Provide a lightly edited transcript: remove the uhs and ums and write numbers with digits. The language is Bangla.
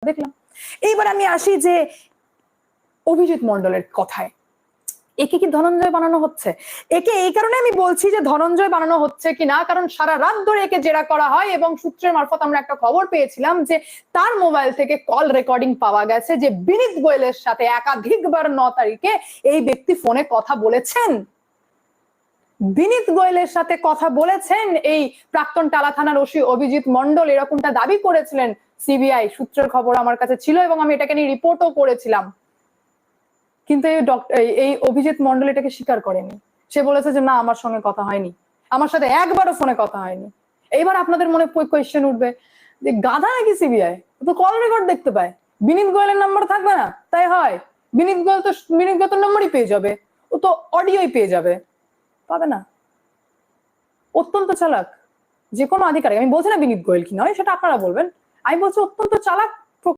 দেখলাম। এইবার আমি আসি যে অভিজিৎ মন্ডলের কথায়, একে কি ধনঞ্জয় বানানো হচ্ছে? একে এই কারণে আমি বলছি যে ধনঞ্জয় বানানো হচ্ছে কিনা, কারণ সারা রাত ধরে একে জেরা করা হয় এবং সূত্রের মারফত আমরা একটা খবর পেয়েছিলাম যে তার মোবাইল থেকে কল রেকর্ডিং পাওয়া গেছে যে বিনীত গোয়েলের সাথে একাধিকবার 9 তারিখে এই ব্যক্তি ফোনে কথা বলেছেন। বিনীত গোয়েলের সাথে কথা বলেছেন এই প্রাক্তন টালা থানার ওসি অভিজিৎ মন্ডল, এরকমটা দাবি করেছিলেন সিবিআই। সূত্রের খবর আমার কাছে ছিল এবং আমি এটাকে নিয়ে রিপোর্টও করেছিলাম। কিন্তু এই অভিজিৎ মন্ডল এটাকে স্বীকার করেনি। সে বলেছে যে না, আমার সঙ্গে কথা হয়নি, আমার সাথে একবারও ফোনে কথা হয়নি। এইবার আপনাদের মনে কোয়েশ্চেন উঠবে যে গাধা নাকি সিবিআই, তো কল রেকর্ড দেখতে পায়, বিনীত গোয়েলের নাম্বার থাকবে না? তাই হয়? বিনীত গোয়েল তো নাম্বারই পেয়ে যাবে, ও তো অডিওই পেয়ে যাবে। পাবে না? অত্যন্ত চালাক যে কোনো আধিকারিক, আমি বলছি না বিনীত গোয়েল কি নয়, সেটা আপনারা বলবেন, আমি বলছি অত্যন্ত চালাক